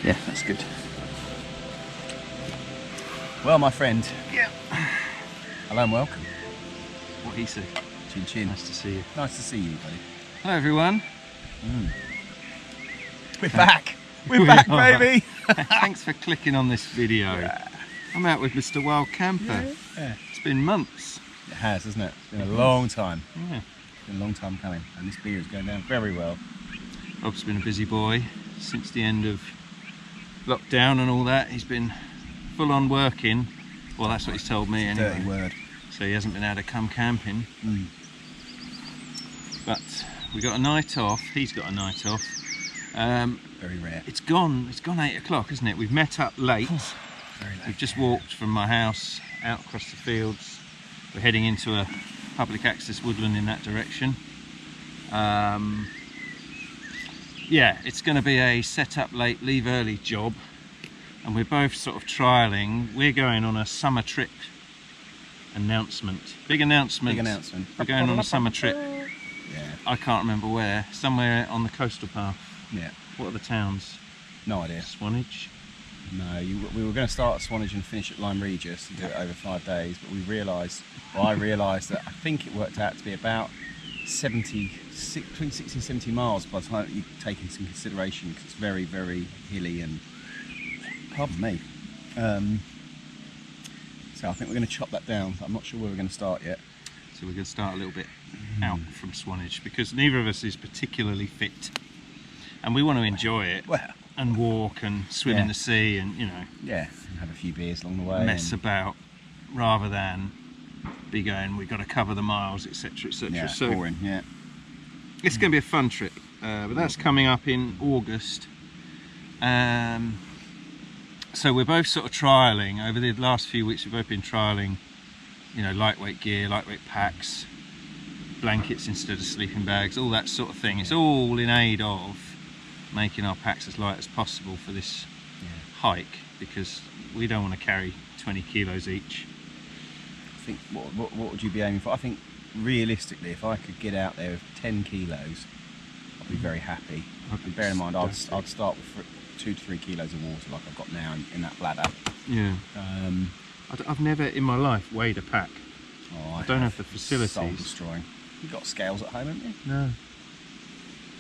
Yeah, that's good. Well, my friend. Yeah. Hello and welcome. What he said. Chin chin. Nice to see you. Nice to see you, buddy. Hello everyone. We're back. We're back, are. baby. Thanks for clicking on this video. Yeah. I'm out with Mr. Wild Camper. Yeah. It's been months. It has, hasn't it? It's been a long time. Yeah. It's been a long time coming, and this beer is going down very well. Rob's been a busy boy since the end of lockdown and all that. He's been full on working. Well, that's what he's told me anyway. Dirty word. So he hasn't been able to come camping. But we got a night off. He's got a night off. Very rare. It's gone 8 o'clock, isn't it? We've met up late. Very late. We've just walked from my house out across the fields. We're heading into a public access woodland in that direction. Yeah, it's going to be a set up late, leave early job, and we're both sort of trialling. We're going on a summer trip announcement. Big announcement. Big announcement. We're going on a summer trip. Yeah. I can't remember where. Somewhere on the coastal path. Yeah. What are the towns? No idea. Swanage? No, we were going to start at Swanage and finish at Lyme Regis and do it over 5 days, but we realised, well, I realised that I think it worked out to be about between 60 and 70 miles by the time you take into consideration, because it's very, very hilly and, pardon me. So I think we're going to chop that down. I'm not sure where we're going to start yet. So we're going to start a little bit out from Swanage, because neither of us is particularly fit, and we want to enjoy it. Well, and walk and swim in the sea and, you know, yeah, and have a few beers along the way, mess about, rather than be going, we've got to cover the miles, etc, etc. Yeah, so boring. Yeah, it's going to be a fun trip, but that's coming up in August. So we're both sort of trialing over the last few weeks. We've both been trialing, you know, lightweight gear, lightweight packs, blankets instead of sleeping bags, all that sort of thing. It's all in aid of making our packs as light as possible for this hike, because we don't want to carry 20 kilos each. I think what would you be aiming for? I think realistically, if I could get out there with 10 kilos, I'd be very happy. Bear in mind, I'd start with 2 to 3 kilos of water like I've got now in that bladder. Yeah. I've never in my life weighed a pack. Oh, I don't have the facilities. Soul destroying. You've got scales at home, haven't you? No.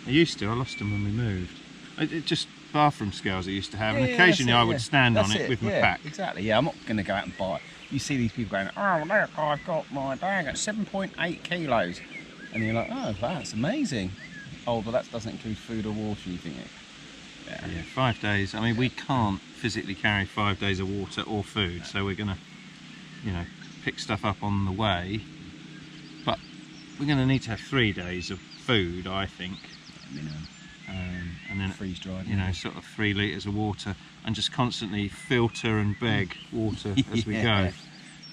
I used to. I lost them when we moved. It just bathroom scales I used to have, and occasionally I would stand on it with my pack. Exactly. Yeah, I'm not going to go out and buy it. You see these people going, oh look, I've got my bag at 7.8 kilos, and you're like, oh, that's amazing. Oh, but that doesn't include food or water. You think it? Yeah, 5 days. I mean, we can't physically carry 5 days of water or food, so we're gonna, you know, pick stuff up on the way. But we're gonna need to have 3 days of food, I think. Minimum. And then freeze dried, you know, sort of 3 litres of water, and just constantly filter and beg water as we go.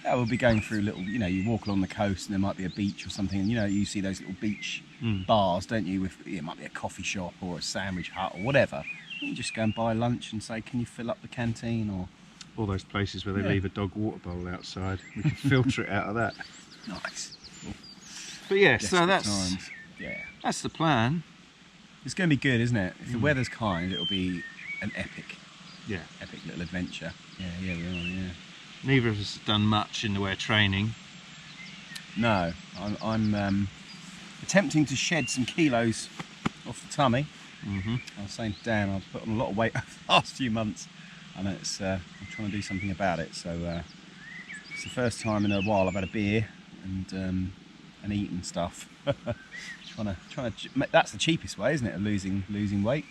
Yeah, we'll be going through little, you know, you walk along the coast and there might be a beach or something, and you know, you see those little beach bars, don't you, with, it might be a coffee shop or a sandwich hut or whatever. You just go and buy lunch and say, can you fill up the canteen? Or all those places where they leave a dog water bowl outside, we can filter it out of that. Nice. But yeah, Desperate so that's the plan. It's going to be good, isn't it? If the weather's kind, it'll be an epic little adventure. Yeah, we are, yeah. Neither of us have done much in the way of training. No, I'm attempting to shed some kilos off the tummy. I was saying to Dan, I've put on a lot of weight over the last few months, and it's I'm trying to do something about it. So it's the first time in a while I've had a beer and eaten stuff. trying to. That's the cheapest way, isn't it, of losing weight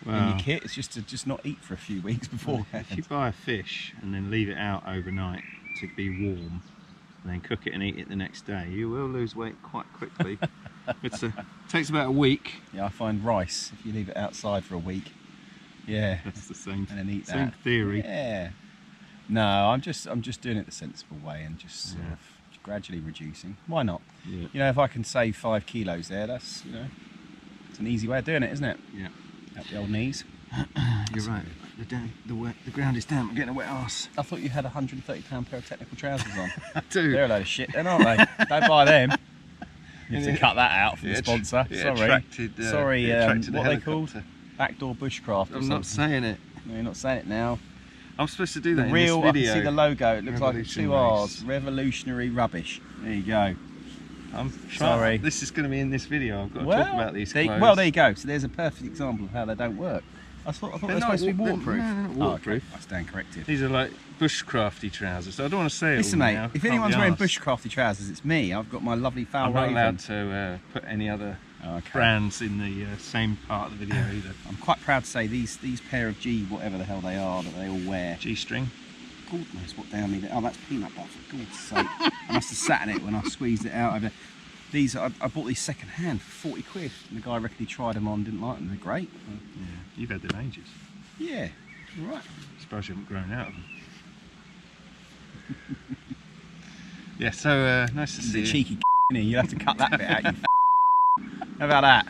in your kit? It's just to not eat for a few weeks before. If you buy a fish and then leave it out overnight to be warm, and then cook it and eat it the next day, you will lose weight quite quickly. It takes about a week. Yeah, I find rice, if you leave it outside for a week, that's the same. And then eat that. Same theory. Yeah. No, I'm just doing it the sensible way and just sort of gradually reducing. Why not? Yeah. You know, if I can save 5 kilos there, that's, you know, it's an easy way of doing it, isn't it? Yeah. Up the old knees. You're right. The ground is damp. I'm getting a wet arse. I thought you had a £130 pair of technical trousers on. I do. They're a load of shit then, aren't they? Don't buy them. You have to cut that out from the sponsor. Sorry. Attracted what are they called? Backdoor bushcrafters. I'm not saying it. No, you're not saying it now. I'm supposed to do that The in real, this video. I can see the logo. It looks like it's 2 Revolutionaries. R's. Revolutionary rubbish. There you go. I'm Sorry. This is going to be in this video. I've got to talk about these clothes. Well, there you go. So there's a perfect example of how they don't work. I thought they were supposed to be waterproof. No, they're not waterproof. I stand corrected. These are like bushcrafty trousers. So I don't want to say it. Listen, all mate. now. If Can't anyone's be wearing arsed. bushcrafty trousers, it's me. I've got my lovely foul I'm not raven. allowed to put any other brands in the same part of the video either. I'm quite proud to say these pair of G, whatever the hell they are, that they all wear. G-string. God knows what down me. Oh, that's peanut butter. For God's sake! I must have sat in it when I squeezed it out. These I bought these second hand for 40 quid. And the guy reckoned he tried them on, didn't like them. They're great. Yeah, you've had them ages. Yeah, you're right. I suppose you haven't grown out of them. Yeah, so nice to This is see a you. cheeky innit? You'll have to cut that bit out. You How about that?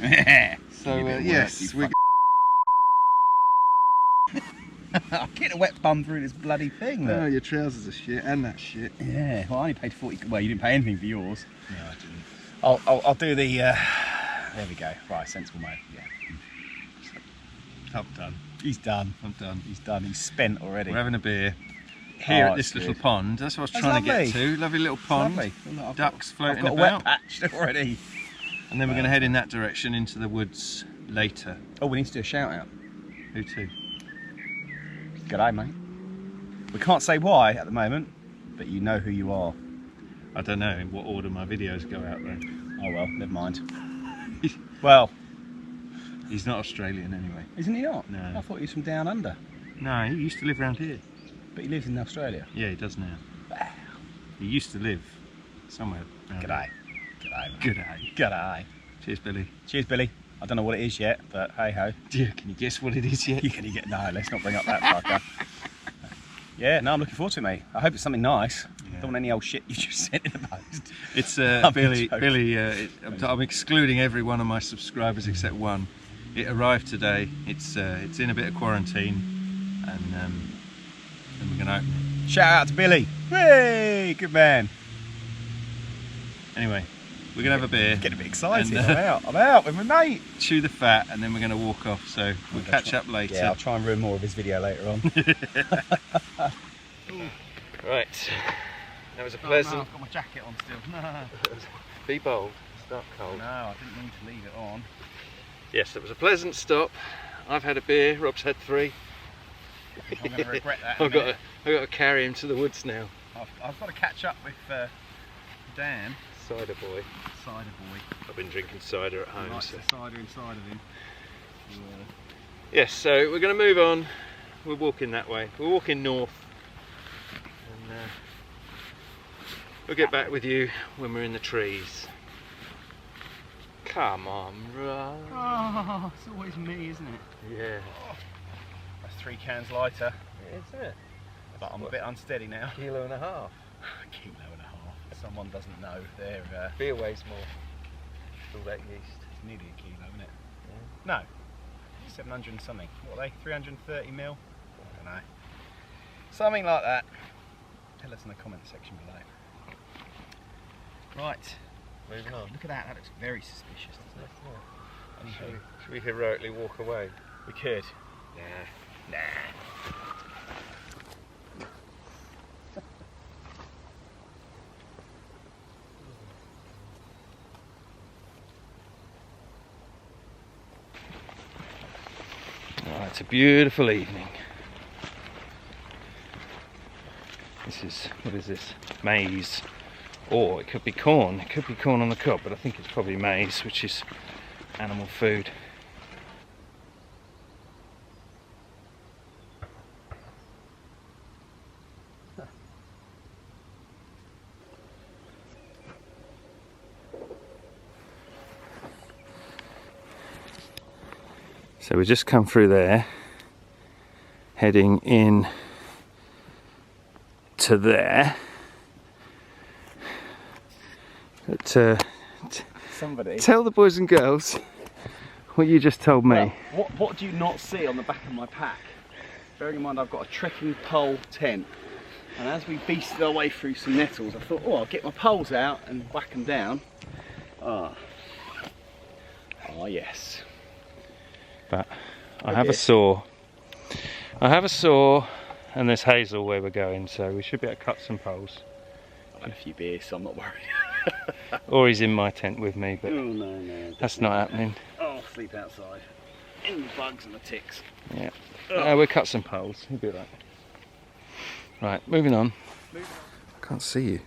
Yeah. So yes, we're I'm getting a wet bum through this bloody thing. Look. oh, your trousers are shit and that shit. Yeah. Well, I only paid 40. Well, you didn't pay anything for yours. No, I didn't. I'll do the. There we go. Right, sensible mode. Yeah. I'm done. He's done. I'm done. He's done. He's spent already. We're having a beer here Oh, at this it's little good. pond. That's what I was That's trying to lovely. get to. Lovely little pond. Lovely. Well, look, Ducks floating I've got about. a wet patch already. And then we're going to head in that direction into the woods later. Oh, we need to do a shout out. Who to? G'day, mate. We can't say why at the moment, but you know who you are. I don't know in what order my videos go out though. Oh well, never mind. Well, He's not Australian anyway. isn't he not? No. I thought he was from down under, No, he used to live around here. but he lives in Australia. Yeah, he does now. He used to live somewhere around G'day. G'day. mate. here. G'day. G'day. Cheers, Billy. Cheers, Billy. I don't know what it is yet, but hey ho. Dear, can you guess what it is yet? You can get no. Let's not bring up that fucker. Yeah, no, I'm looking forward to it, mate. I hope it's something nice. Yeah. Don't want any old shit you just sent in the post. It's I'm Billy. joking. Billy. I'm excluding every one of my subscribers except one. It arrived today. It's in a bit of quarantine, and we're going to open it. Shout out to Billy. Hey, good man. Anyway, we're going to have a beer, Getting a bit excited. And, I'm out with my mate. chew the fat, and then we're going to walk off. So we'll catch up later. Yeah, I'll try and ruin more of his video later on. Right. That was a pleasant. I've got my jacket on still. No, Be bold. Start cold. I didn't mean to leave it on. Yes, it was a pleasant stop. I've had a beer. Rob's had 3. I'm going to regret that. I've got to carry him to the woods now. I've got to catch up with Dan, Cider boy. cider boy. I've been drinking cider at He home. likes So. the cider inside of him. Yes, so we're going to move on. We're walking that way. We're walking north. And we'll get back with you when we're in the trees. Come on, Rob. Oh, it's always me, isn't it? Yeah. That's 3 cans lighter, Isn't it? but I'm a bit unsteady now. Kilo and a half. Kilo and a half. Someone doesn't know. They're Beer weighs more. All that yeast. it's nearly a kilo, isn't it? No, 700 and something. What are they? 330 mil? I don't know. Something like that. Tell us in the comment section below. Right. Moving on. Look at that. That looks very suspicious, doesn't it? Anywho, Should we heroically walk away? we could. Nah. Oh, it's a beautiful evening. What is this? Maize. Or it could be corn. It could be corn on the cob, but I think it's probably maize, which is animal food. So we just come through there, heading in to there. But, Somebody. tell the boys and girls what you just told me. Well, what do you not see on the back of my pack? Bearing in mind I've got a trekking pole tent, and as we beasted our way through some nettles, I thought, oh, I'll get my poles out and whack them down. Oh yes. But I have a saw I have a saw and there's hazel where we're going, so we should be able to cut some poles. I've had a few beers, so I'm not worried. Or he's in my tent with me, but Oh no, that's not happening. I'll sleep outside. In the bugs and the ticks. Yeah. We'll cut some poles. He'll be right. Right, moving on. Can't see you.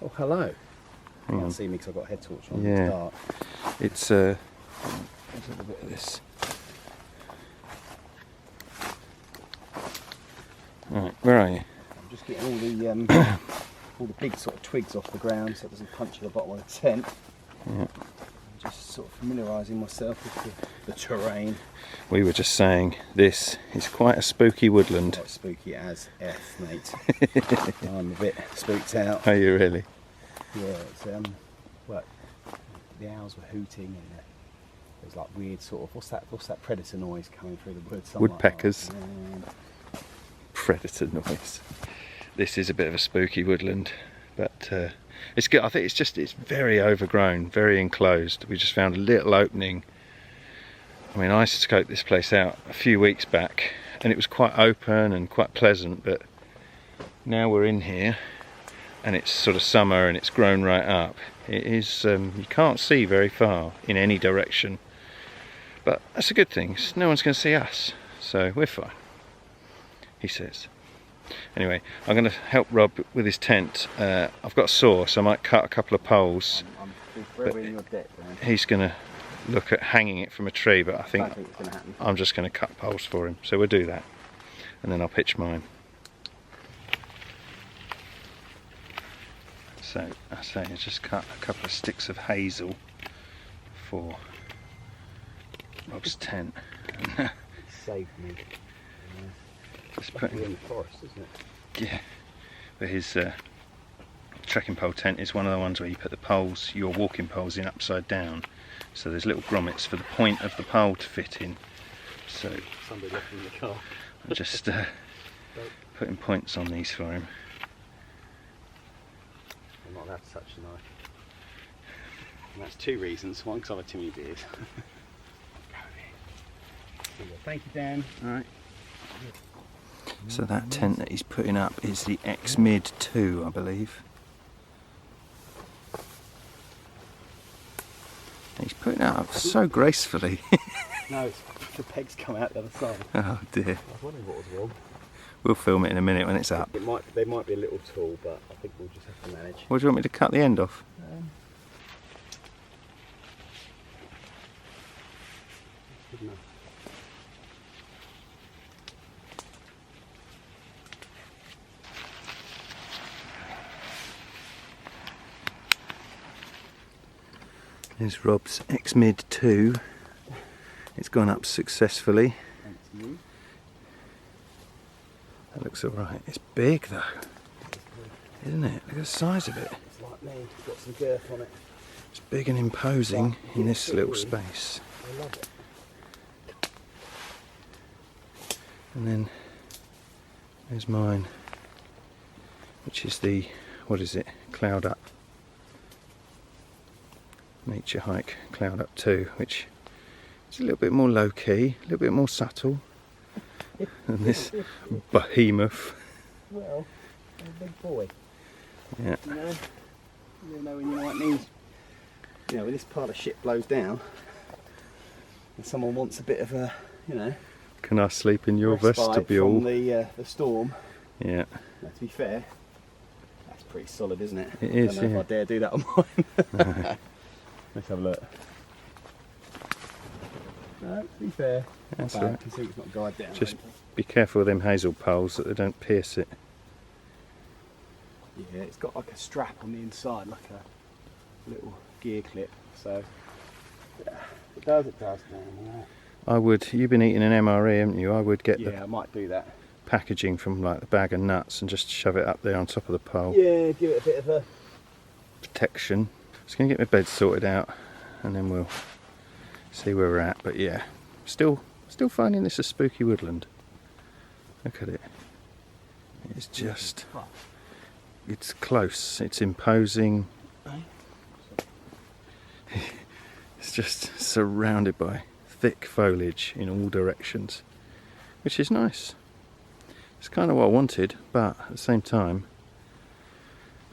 Oh, hello. You Hang on. can't see me because I've got a head torch on. Yeah. It's dark. It's let's have a bit of this. Right, where are you? I'm just getting all the big sort of twigs off the ground so it doesn't puncture the bottom of the tent. Yeah. Just sort of familiarising myself with the terrain. We were just saying this is quite a spooky woodland. Quite spooky as F, mate. I'm a bit spooked out. Are you really? Yeah, it's well, the owls were hooting and there was like weird sort of what's that predator noise coming through the woods? Something Woodpeckers. Like that. Predator noise. This is a bit of a spooky woodland, but it's good. I think it's very overgrown, very enclosed. We just found a little opening. I mean, I scoped this place out a few weeks back and it was quite open and quite pleasant, but now we're in here and it's sort of summer and it's grown right up. It is, you can't see very far in any direction, but that's a good thing. No one's going to see us, so we're fine, he says. Anyway, I'm going to help Rob with his tent. I've got a saw, so I might cut a couple of poles. I'm forever in your debt, man. He's going to look at hanging it from a tree, but I think Don't think it's going to happen. I'm just going to cut poles for him. So we'll do that, and then I'll pitch mine. So I say I just cut a couple of sticks of hazel for Rob's tent. Saved me. Just We're putting, in the forest, isn't it? yeah. But his trekking pole tent is one of the ones where you put the poles, your walking poles, in upside down. So there's little grommets for the point of the pole to fit in. So Somebody left in the car. I'm just putting points on these for him. I'm not allowed to touch the knife. And that's two reasons. One, because I've had too many beers. Thank you, Dan. Alright. So that tent that he's putting up is the xmid 2, I believe. And he's putting it up so gracefully. No, it's, the pegs come out the other side. Oh dear. I was wondering what was wrong. We'll film it in a minute when it's up. They might be a little tall, but I think we'll just have to manage. What do you want me to cut the end off? Good enough. There's Rob's xmid 2. It's gone up successfully. Thanks to you. That looks alright. It's big though, isn't it? Look at the size of it. It's like me, it's got some girth on it. It's big and imposing in this little space. I love it. And then there's mine, which is the, what is it, Cloud Up. Naturehike Cloud Up 2, which is a little bit more low key, a little bit more subtle than this behemoth. Well, I'm a big boy. Yeah. You know when you know what it means. You know, when this pile of shit blows down, and someone wants a bit of a, you know, Can I sleep in your respite vestibule? from the storm. Yeah. Now, to be fair, that's pretty solid, isn't it? It is, I don't know yeah. if I dare do that on mine. Let's have a look. No, to be fair, That's not bad. right. You can see it's not guyed down. Just be careful with them hazel poles that they don't pierce it. yeah, it's got like a strap on the inside, like a little gear clip. So yeah, it does. Man. I would, you've been eating an MRE, haven't you? I would get Yeah, the I might do that. packaging from like the bag of nuts and just shove it up there on top of the pole. Yeah, give it a bit of a. Protection. Just going to get my bed sorted out and then we'll see where we're at. But yeah, still finding this a spooky woodland. Look at it. It's just, it's close, it's imposing. It's just surrounded by thick foliage in all directions, which is nice. It's kind of what I wanted, but at the same time,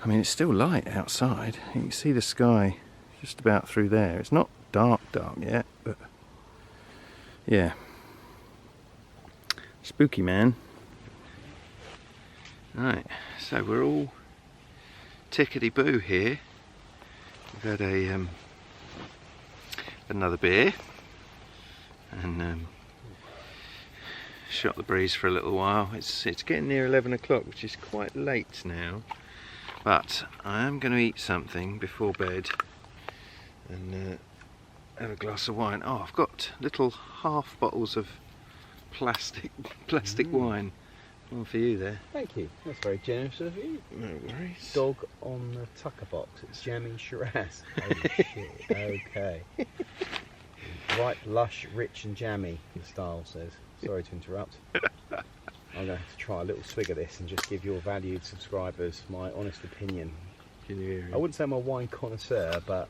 I mean, it's still light outside. You can see the sky just about through there. It's not dark yet, but yeah. Spooky, man. Right, so we're all tickety-boo here. We've had another beer and shot the breeze for a little while. It's getting near 11 o'clock, which is quite late now, but I am going to eat something before bed and have a glass of wine. Oh, I've got little half bottles of plastic wine. One for you there. Thank you. That's very generous of you. No worries. Dog on the tucker box. It's jamming Shiraz. Oh shit. Okay. Right, lush, rich and jammy, the style says. Sorry to interrupt. I'm going to have to try a little swig of this and just give your valued subscribers my honest opinion. Can you hear it? I wouldn't say I'm a wine connoisseur, but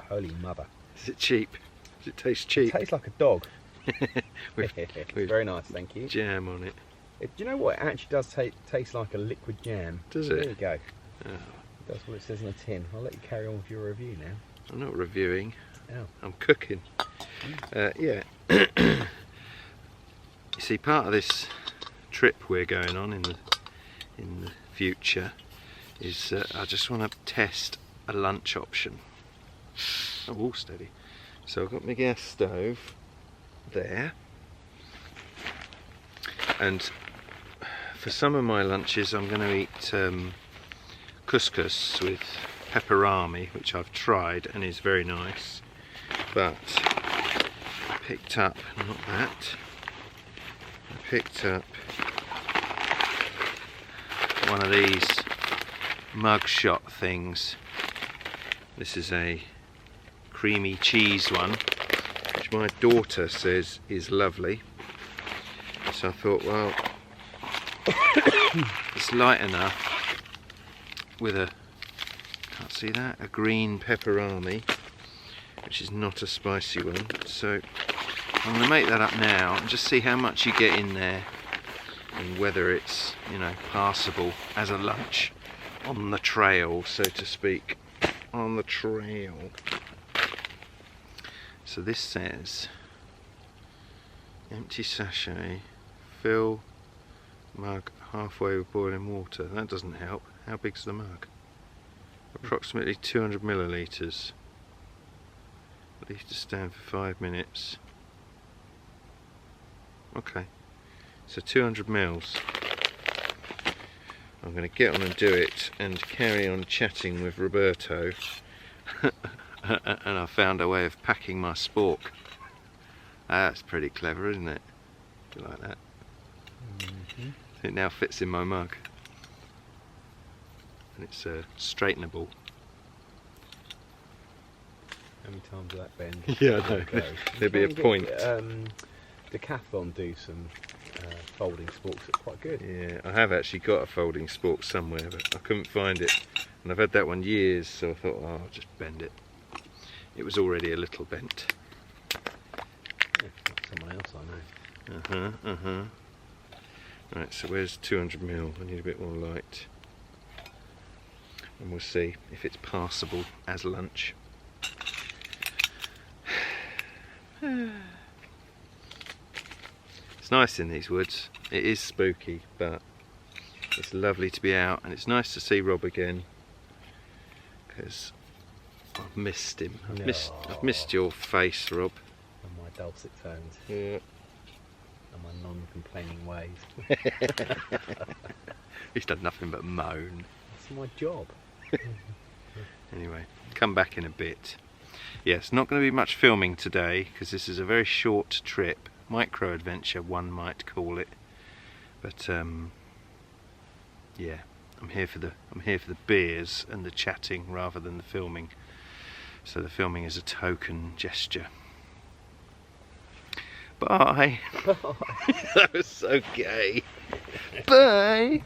holy mother. Is it cheap? Does it taste cheap? It tastes like a dog. with Very nice, thank you. jam on it. Do you know what? It actually does taste like a liquid jam. Does it? There you go. Oh, That's what it says on the tin. I'll let you carry on with your review now. I'm not reviewing. Oh. I'm cooking. Yeah. You see, part of this trip we're going on in the future is I just want to test a lunch option. Oh, all steady. So I've got my gas stove there, and for some of my lunches I'm going to eat couscous with pepperami, which I've tried and is very nice, but I picked up, not that, I picked up one of these mugshot things. This is a creamy cheese one, which my daughter says is lovely. So I thought, well, it's light enough with a, can't see that, a green pepperami, which is not a spicy one. So I'm going to make that up now and just see how much you get in there and whether it's, you know, passable as a lunch on the trail, so to speak. On the trail. So this says empty sachet, fill mug halfway with boiling water. That doesn't help. How big's the mug? Approximately 200 millilitres. Leave to stand for 5 minutes. Okay, so 200 mils. I'm going to get on and do it and carry on chatting with Roberto. And I found a way of packing my spork. That's pretty clever, isn't it? Do you like that? It now fits in my mug. And it's straightenable. How many times will that bend? Yeah, I know. There'd be a point. Decathlon do some folding sporks that are quite good. Yeah, I have actually got a folding spork somewhere, but I couldn't find it. And I've had that one years, so I thought, oh, I'll just bend it. It was already a little bent. Yeah, like someone else I know. Right, so where's 200 mil? I need a bit more light. And we'll see if it's passable as lunch. It's nice in these woods. It is spooky, but it's lovely to be out, and it's nice to see Rob again, because I've missed him. I've missed your face, Rob. And my dulcet tones. Yeah. And my non-complaining ways. He's done nothing but moan. That's my job. Anyway, come back in a bit. Yes, not going to be much filming today because this is a very short trip, micro adventure one might call it. But yeah, I'm here for the beers and the chatting rather than the filming. So the filming is a token gesture. Bye. That was so gay. Bye.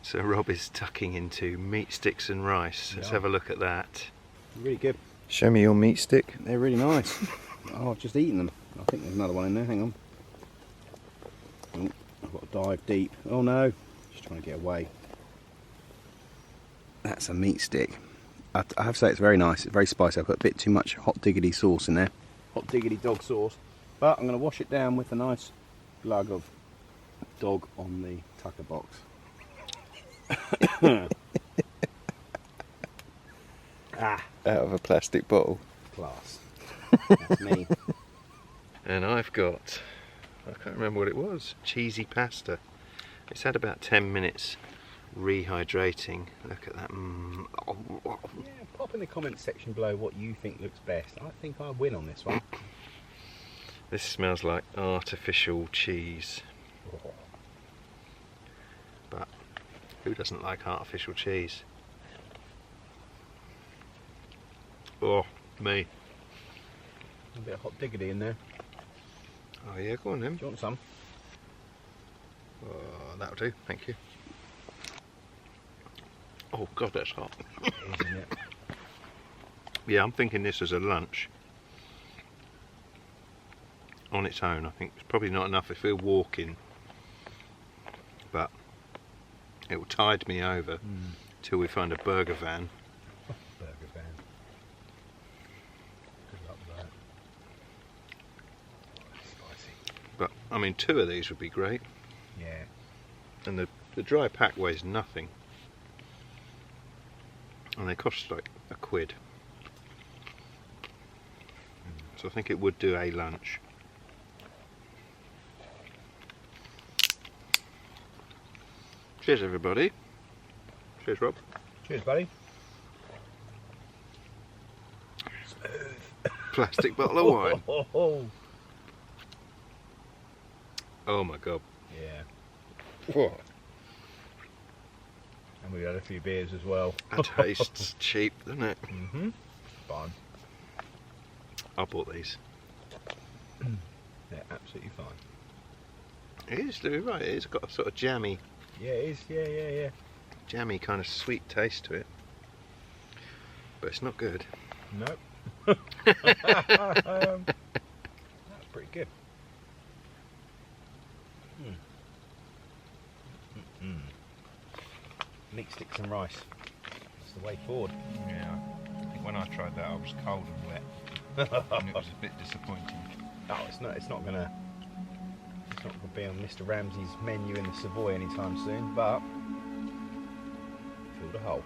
So Rob is tucking into meat sticks and rice. Let's have a look at that. Really good. Show me your meat stick. They're really nice. Oh, I've just eaten them. I think there's another one in there. Hang on. Oh, I've got to dive deep. Oh no. Just trying to get away. That's a meat stick. I have to say it's very nice. It's very spicy. I've put a bit too much hot diggity sauce in there. Hot diggity dog sauce. But I'm going to wash it down with a nice glug of dog on the tucker box. Out of a plastic bottle. Class. That's me. And I've got, I can't remember what it was, cheesy pasta. It's had about 10 minutes rehydrating. Look at that. Yeah, pop in the comment section below what you think looks best. I think I win on this one. This smells like artificial cheese. But who doesn't like artificial cheese? Oh, me. A bit of hot diggity in there. Oh yeah, go on then. Do you want some? Oh, that'll do, thank you. Oh god, that's hot. It is, isn't it? Yeah, I'm thinking this as a lunch. On its own, I think it's probably not enough if we're walking. But it will tide me over till we find a burger van. Burger van. Good luck with that. Oh, that's spicy. But I mean, 2 of these would be great. Yeah. And the dry pack weighs nothing. And they cost like £1. So I think it would do a lunch. Cheers everybody. Cheers Rob. Cheers, buddy. Plastic bottle of wine. Oh. Oh my god. Yeah. Whoa. And we had a few beers as well. That tastes cheap, doesn't it? Mm-hmm. Fine. I bought these. They're absolutely fine. It is, you're right, it's got a sort of jammy, Yeah, it is. Yeah. jammy kind of sweet taste to it. But it's not good. Nope. That's pretty good. Meat sticks and rice. That's the way forward. Yeah, I think when I tried that I was cold and wet. And it was a bit disappointing. Oh, it's not gonna be on Mr. Ramsay's menu in the Savoy anytime soon, but filled a hole.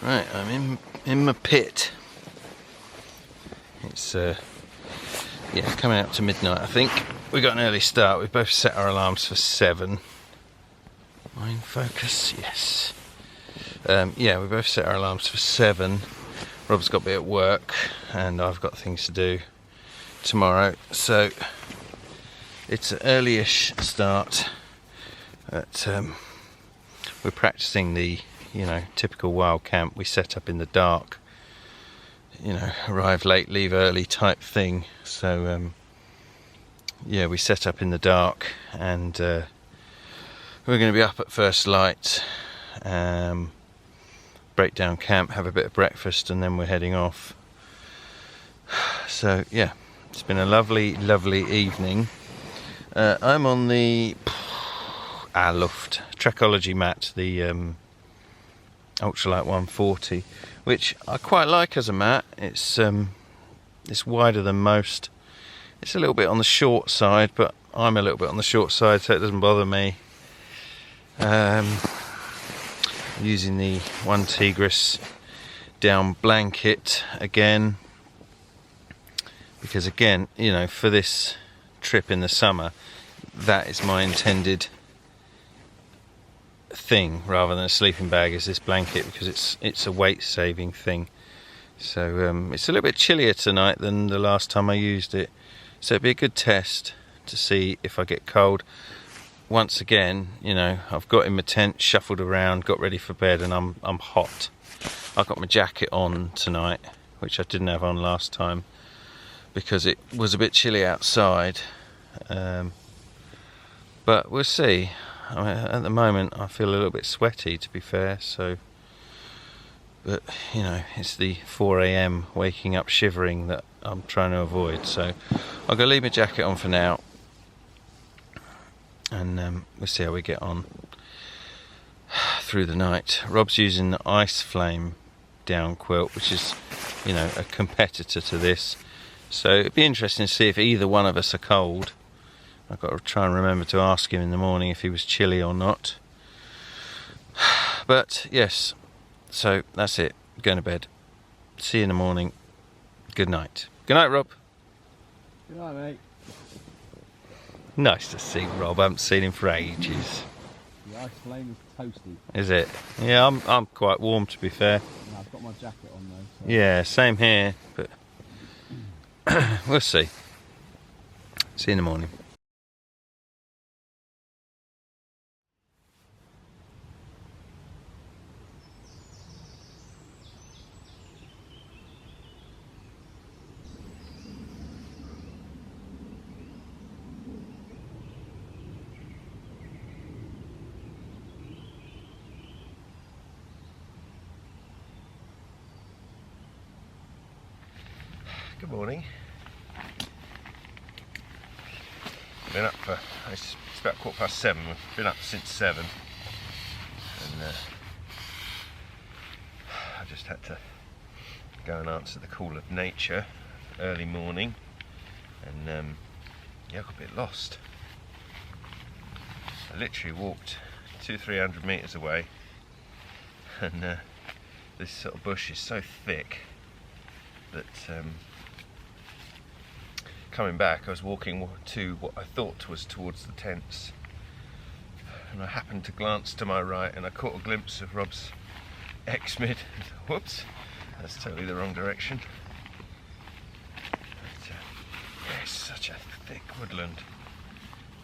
Right, I'm in my pit. It's Yeah, coming up to midnight I think. We got an early start. We both set our alarms for 7. Mind focus, yes. Yeah, we both set our alarms for 7. Rob's got to be at work and I've got things to do tomorrow, so it's an early-ish start. But we're practicing the, you know, typical wild camp. We set up in the dark, you know, arrive late, leave early type thing. So yeah, we set up in the dark, and we're going to be up at first light, break down camp, have a bit of breakfast, and then we're heading off. So yeah, it's been a lovely evening. I'm on the Luft Trekology mat, the ultralight 140, which I quite like as a mat. It's wider than most. It's a little bit on the short side, but I'm a little bit on the short side, so it doesn't bother me. Using the One Tigris down blanket again, because again, you know, for this trip in the summer, that is my intended thing rather than a sleeping bag, is this blanket, because it's a weight saving thing. So it's a little bit chillier tonight than the last time I used it, so it'd be a good test to see if I get cold. Once again, you know, I've got in my tent, shuffled around, got ready for bed, and I'm hot. I've got my jacket on tonight, which I didn't have on last time because it was a bit chilly outside. But we'll see. I mean, at the moment I feel a little bit sweaty, to be fair, so, but you know, it's the 4 AM waking up shivering that I'm trying to avoid, so I'll go leave my jacket on for now, and we'll see how we get on through the night. Rob's using the Ice Flame down quilt, which is, you know, a competitor to this, so it'd be interesting to see if either one of us are cold. I've got to try and remember to ask him in the morning if he was chilly or not. But yes, so that's it. Going to bed. See you in the morning. Good night. Good night, Rob. Good night, mate. Nice to see Rob. I haven't seen him for ages. The Ice Flame is toasty. Is it? Yeah, I'm quite warm, to be fair. No, I've got my jacket on though. So. Yeah, same here, but we'll see. See you in the morning. Good morning. Been up for, it's about 7:15. We've been up since 7, and I just had to go and answer the call of nature early morning, and yeah, I got a bit lost. I literally walked 200-300 metres away, and this sort of bush is so thick that coming back I was walking to what I thought was towards the tents, and I happened to glance to my right and I caught a glimpse of Rob's xmid. Whoops, that's totally the wrong direction. But, yeah, it's such a thick woodland.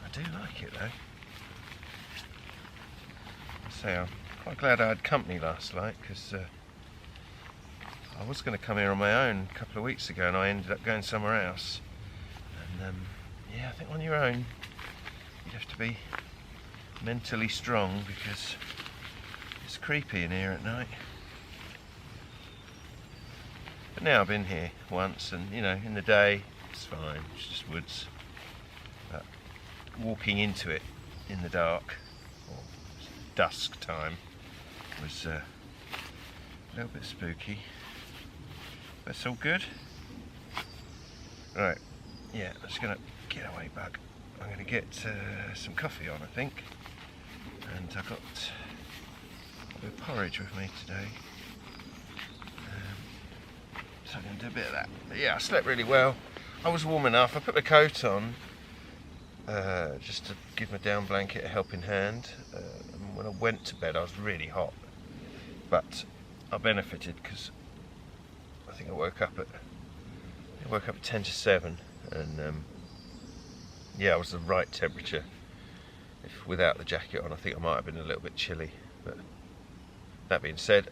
I do like it though. I say, I'm quite glad I had company last night, because I was going to come here on my own a couple of weeks ago and I ended up going somewhere else. And yeah, I think on your own you'd have to be mentally strong, because it's creepy in here at night. But now I've been here once, and you know, in the day it's fine, it's just woods. But walking into it in the dark, or dusk time, was a little bit spooky. But it's all good. Right, yeah, I'm just going to get away, bug. I'm going to get some coffee on, I think. And I've got a bit of porridge with me today. So I'm going to do a bit of that. But yeah, I slept really well. I was warm enough. I put my coat on just to give my down blanket a helping hand. And when I went to bed I was really hot, but I benefited because I think I woke up at 10 to 7 and yeah, I was the right temperature. If without the jacket on I think I might have been a little bit chilly, but that being said,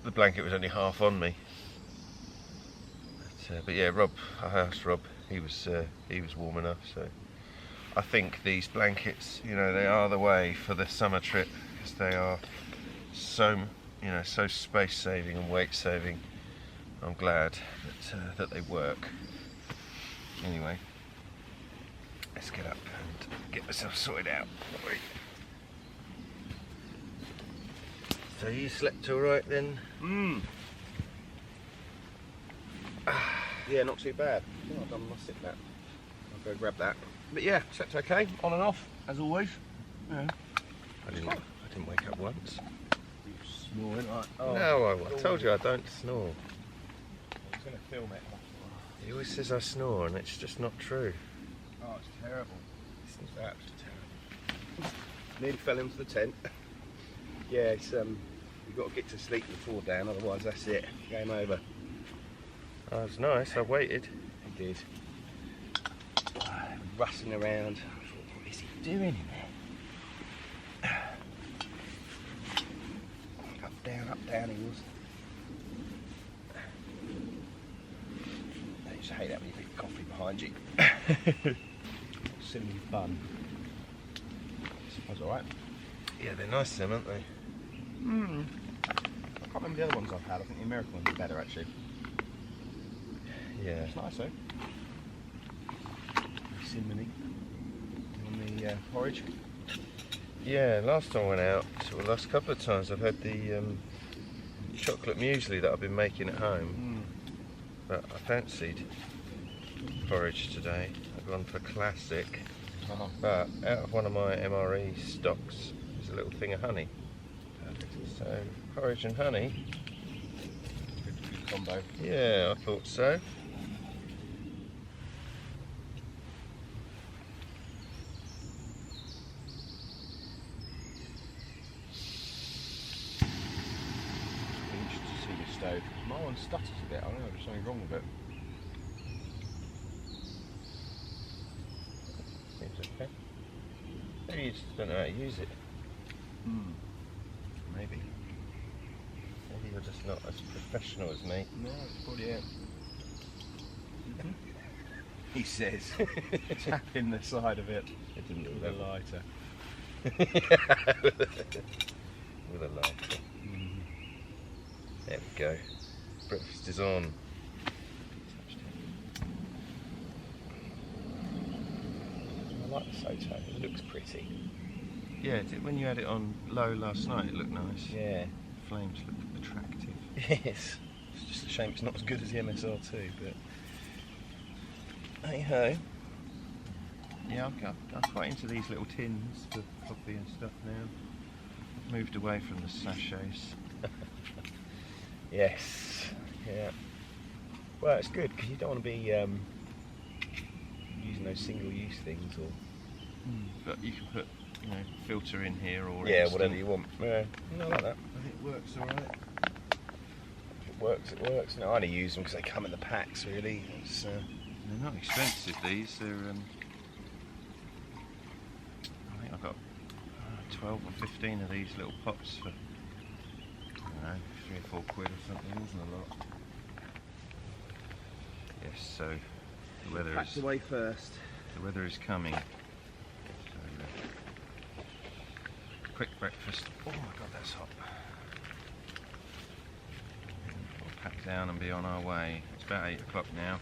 the blanket was only half on me. But yeah, Rob, I asked Rob, he was warm enough, so I think these blankets, you know, they are the way for the summer trip because they are so, you know, so space saving and weight saving. I'm glad that they work. Anyway, let's get up and get myself sorted out. So you slept all right then? Yeah, not too bad. I think I've done my sit back. I'll go grab that. But yeah, slept okay, on and off, as always. Yeah. I didn't wake up once. You snoring like, oh. No, I told you I don't snore. I was going to film it. He always says I snore and it's just not true. Oh, it's terrible. It's absolutely terrible. Nearly fell into the tent. Yeah, it's you've got to get to sleep before Dan, otherwise that's it. Game over. Oh, it was nice, I waited. He did. Rustling around. I thought, what is he doing in there? Up, down he was. I used to hate that when you pick coffee behind you. Silly fun. That's alright. Yeah, they're nice them, aren't they? I can't remember the other ones I've had. I think the American ones are better actually. Yeah. It's nice though. Cinnamony on the porridge. Yeah, last time I went out, so the last couple of times I've had the chocolate muesli that I've been making at home. But I fancied porridge today. I've gone for classic. But out of one of my MRE stocks is a little thing of honey. Perfect. So porridge and honey. Good combo. Yeah, I thought so. Stove. My one stutters a bit, I don't know if there's something wrong with it. Seems okay. Maybe you just don't know how to use it. Maybe. Maybe you're just not as professional as me. No, it's probably it. He says, tapping the side of it. It didn't do with that. a lighter. With a lighter. There we go. Breakfast is on. I like the Soto, it looks pretty. Yeah, when you had it on low last night, it looked nice. Yeah. Flames look attractive. Yes. It's just a shame it's not as good as the MSR2, but hey ho. Yeah, I'm quite into these little tins for coffee and stuff now. I've moved away from the sachets. Yes. Yeah. Well, it's good because you don't want to be using those single-use things, or. But you can put, you know, filter in here or Yeah, instant. whatever you want. Yeah, I like that. I think it works all right. If it works, it works. No, I only use them because they come in the packs, really. It's, They're not expensive, these. They're I think I've got 12 or 15 of these little pots for, I don't know, 3 or 4 quid or something. It wasn't a lot. Yes, so the weather packed is away first. the weather is coming. So, quick breakfast. Oh my god, that's hot. We'll pack down and be on our way. It's about 8 o'clock now.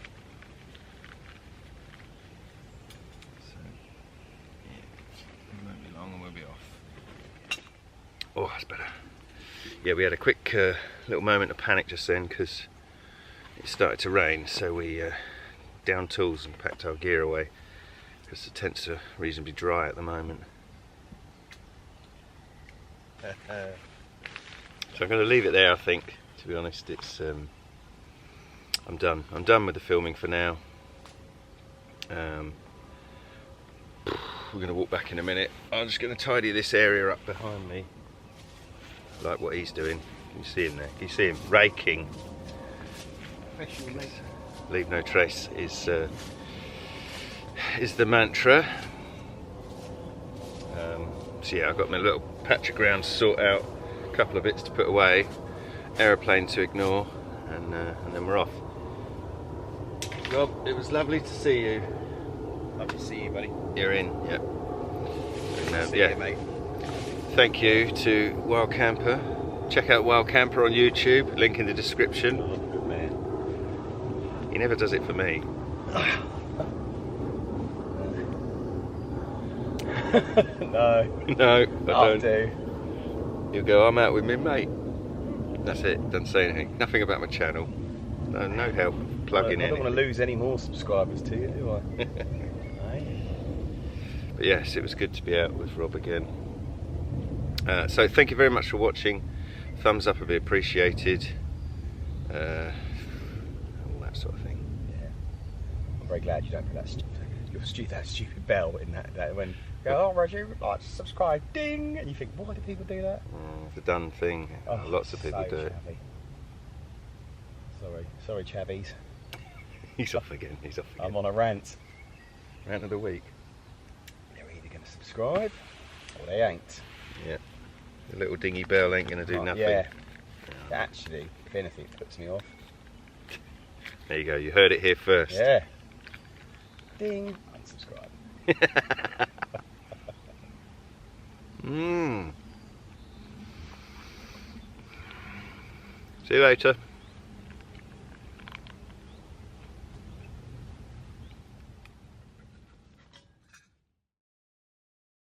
So, yeah, it won't be long and we'll be off. Oh, that's better. Yeah, we had a quick little moment of panic just then because it started to rain, so we downed tools and packed our gear away because the tents are reasonably dry at the moment. So I'm going to leave it there, I think. To be honest, it's I'm done with the filming for now. We're going to walk back in a minute. I'm just going to tidy this area up behind me, like what he's doing. Can you see him there? Can you see him raking? Leave no trace is the mantra. So yeah, I've got my little patch of ground to sort out, a couple of bits to put away, aeroplane to ignore, and then we're off. Rob, it was lovely to see you. Lovely to see you, buddy. You're in, yeah. And, See yeah. you, mate. Thank you to Wild Camper. Check out Wild Camper on YouTube, link in the description. Oh, good man. He never does it for me. No. No, I don't. Do. You go, I'm out with me mate. That's it, doesn't say anything. Nothing about my channel. No help plugging I don't in. want to lose any more subscribers to you, do I? But yes, it was good to be out with Rob again. So thank you very much for watching. Thumbs up would be appreciated. All that sort of thing. Yeah. I'm very glad you don't put that stupid bell in that when you go, oh Roger, like subscribe, ding, and you think, why do people do that? It's a done thing. Oh, Lots of people so do it. Chavvy. Sorry, Chavies. He's off again. He's off again. I'm on a rant. Rant of the week. They're either going to subscribe or they ain't. Yeah. The little dingy bell ain't going to do nothing. Yeah. Actually, if anything, it puts me off. There you go. You heard it here first. Yeah. Ding. Unsubscribe. See you later.